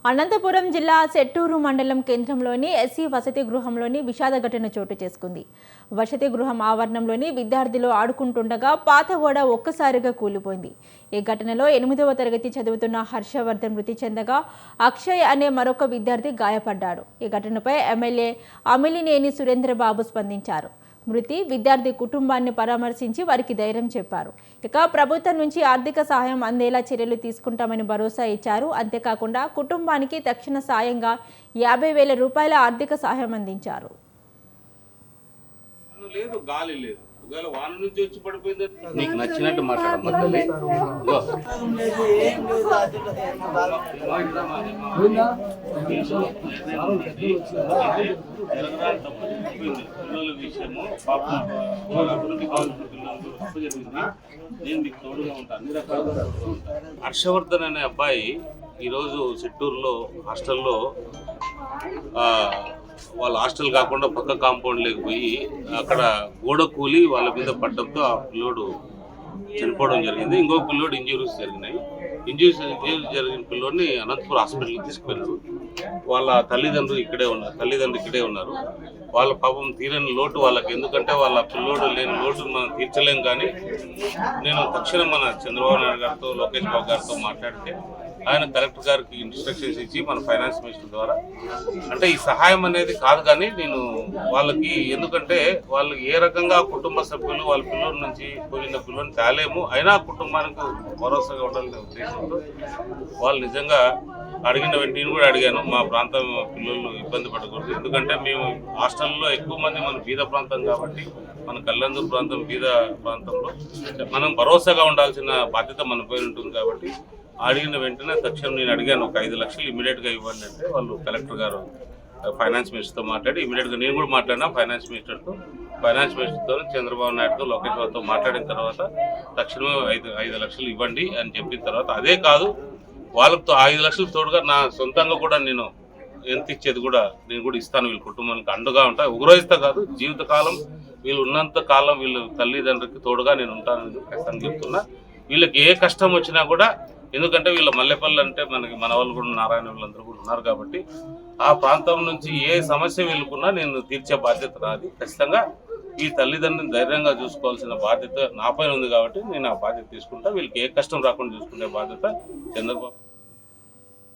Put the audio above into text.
అనంతపురం జిల్లా సెట్టూరు మండలం కేంద్రంలోని ఎస్సీ వసతి గృహంలోని విషాద ఘటన చోటు చేసుకుంది. వసతి గృహం ఆవరణంలోని విద్యార్థులు ఆడుకుంటుండగా పాత గోడ ఒక్కసారిగా కూలిపోయింది. ఈ ఘటనలో 8వ తరగతి చదువుతున్న హర్షవర్ధన్ మృతి చెందగా అక్షయ్ అనే మరొక విద్యార్థి గాయపడ్డాడు. ఈ ఘటనపై ఎమ్మెల్యే అమిలినేని సురేంద్రబాబు స్పందించారు. మృతి విద్యార్థి కుటుంబాన్ని పరామర్శించి వారికి ధైర్యం చెప్పారు. ఇక ప్రభుత్వం నుంచి ఆర్థిక సహాయం అందేలా చర్యలు తీసుకుంటామని భరోసా ఇచ్చారు. అంతేకాకుండా కుటుంబానికి తక్షణ సాయంగా 50,000 రూపాయల ఆర్థిక సహాయం అందించారు. వాన నుంచి వచ్చి పడిపోయింది. నీకు నచ్చినట్టు మాట్లాడమ్మా. పిల్లల విషయము పాపం అభివృద్ధి కావాల్సిన పిల్లలు తప్పు జరిగింది. నేను మీకు తోడుగా ఉంటాను, అన్ని రకాలుగా తోడుగా ఉంటాను. హర్షవర్ధన్ అనే అబ్బాయి ఈరోజు చిత్తూరులో హాస్టల్లో వాళ్ళ హాస్టల్ కాకుండా పక్క కాంపౌండ్ లేకపోయి అక్కడ గోడ కూలి వాళ్ళ మీద పడడంతో ఆ పిల్లోడు చనిపోవడం జరిగింది. ఇంకొక పిల్లోడు ఇంజురీస్ జరిగినాయి. ఇంజురీస్ జరిగిన పిల్లోడిని అనంతపురం హాస్పిటల్కి తీసుకువెళ్ళారు. వాళ్ళ తల్లిదండ్రులు ఇక్కడే ఉన్నారు. వాళ్ళ పాపం తీరని లోటు వాళ్ళకి, ఎందుకంటే వాళ్ళ పిల్లోడు లేని లోటు మనం తీర్చలేం. కానీ నేను తక్షణం మన చంద్రబాబు నాయుడు గారితో, లోకేష్ బాబు గారితో మాట్లాడితే ఆయన కలెక్టర్ గారికి ఇన్స్ట్రక్షన్స్ ఇచ్చి మన ఫైనాన్స్ మినిస్టర్ ద్వారా, అంటే ఈ సహాయం అనేది కాదు కానీ నేను వాళ్ళకి, ఎందుకంటే వాళ్ళు ఏ రకంగా కుటుంబ సభ్యులు వాళ్ళ పిల్లల నుంచి పోయిన పిల్లల్ని తేలేము, అయినా కుటుంబానికి భరోసాగా ఉండాలనే ఉద్దేశంతో వాళ్ళు నిజంగా అడిగిన నేను కూడా అడిగాను. మా ప్రాంతం పిల్లలు ఇబ్బంది పడకూడదు, ఎందుకంటే మేము హాస్టల్లో ఎక్కువ మంది మన బీద ప్రాంతం కాబట్టి, మన కల్లందూరు ప్రాంతం బీద ప్రాంతంలో మనం భరోసాగా ఉండాల్సిన బాధ్యత మన పైన ఉంటుంది. కాబట్టి అడిగిన వెంటనే తక్షణం నేను అడిగాను, ఒక 5 లక్షలు ఇమీడియట్గా ఇవ్వండి అంటే వాళ్ళు కలెక్టర్ గారు ఫైనాన్స్ మినిస్టర్తో మాట్లాడి ఇమీడియట్గా నేను కూడా మాట్లాడినా ఫైనాన్స్ మినిస్టర్తో చంద్రబాబు నాయుడుతో, లోకేష్ బాబుతో మాట్లాడిన తర్వాత తక్షణమే 5 లక్షలు ఇవ్వండి అని చెప్పిన తర్వాత, అదే కాదు వాళ్ళతో 5 లక్షలు తోడుగా నా సొంతంగా కూడా నేను ఎంత ఇచ్చేది కూడా నేను కూడా ఇస్తాను. వీళ్ళ కుటుంబానికి అండగా ఉంటా, ఉగ్రహిస్తా కాదు, జీవితకాలం వీళ్ళు ఉన్నంత కాలం వీళ్ళ తల్లిదండ్రులకి తోడుగా నేను ఉంటానని ఖచ్చితంగా చెప్తున్నా. వీళ్ళకి ఏ కష్టం వచ్చినా కూడా, ఎందుకంటే వీళ్ళ మల్లెపల్లి అంటే మనకి మన వాళ్ళు కూడా నారాయణ వీళ్ళందరూ కూడా ఉన్నారు కాబట్టి, ఆ ప్రాంతం నుంచి ఏ సమస్య వీళ్ళకున్నా నేను తీర్చే బాధ్యత నాది. ఖచ్చితంగా ఈ తల్లిదండ్రులను ధైర్యంగా చూసుకోవాల్సిన బాధ్యత నా పైన ఉంది కాబట్టి నేను ఆ బాధ్యత తీసుకుంటా. వీళ్ళకి ఏ కష్టం రాకుండా చూసుకునే బాధ్యత చంద్రబాబు